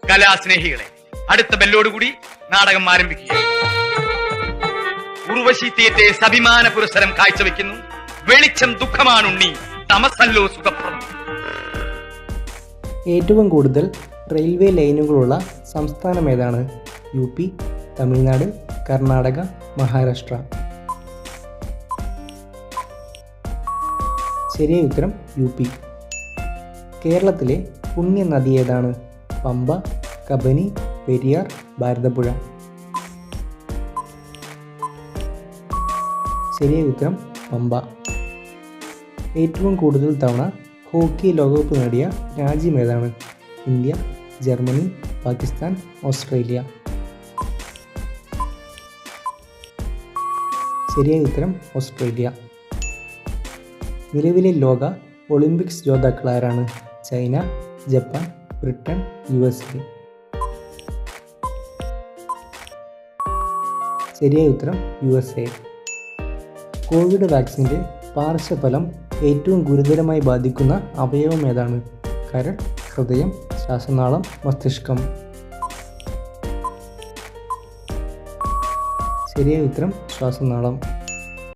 കലാസ്നേഹികളെ, അടുത്ത ബെല്ലോടുകൂടി നാടകം ആരംഭിക്കുകയാണ്. ഉർവശി തിയേറ്റേഴ്സ് അഭിമാന പുരസ്സരം കാഴ്ചവെക്കുന്നു വെളിച്ചം ദുഃഖമാണുണ്ണി, തമസല്ലോ സുഖപ്രദം. ഏറ്റവും കൂടുതൽ റെയിൽവേ ലൈനുകളുള്ള സംസ്ഥാനം ഏതാണ്? UP, തമിഴ്നാട്, കർണാടക, മഹാരാഷ്ട്ര. ശരിയായ ഉത്തരം UP. കേരളത്തിലെ പുണ്യ നദി ഏതാണ്? പമ്പ, കബനി, പെരിയാർ, ഭാരതപ്പുഴ. ശരിയായ ഉത്തരം പമ്പ. ഏറ്റവും കൂടുതൽ തവണ ഹോക്കി ലോകകപ്പ് നേടിയ രാജ്യം ഏതാണ്? India, Germany, Pakistan, Australia. ശരിയായ ഉത്തരം ഓസ്ട്രേലിയ. നിലവിലെ ലോക ഒളിമ്പിക്സ് ജേതാക്കൾ ആരാണ്? China, Japan, Britain, USA. ശരിയായ ഉത്തരം USA. കോവിഡ് വാക്സിൻ്റെ പാർശ്വഫലം ഏറ്റവും ഗുരുതരമായി ബാധിക്കുന്ന അവയവം ഏതാണ്? കരൾ, ഹൃദയം, ശ്വാസനാളം, മസ്തിഷ്കം. ശരിയായ ഉത്തരം ശ്വാസനാളം.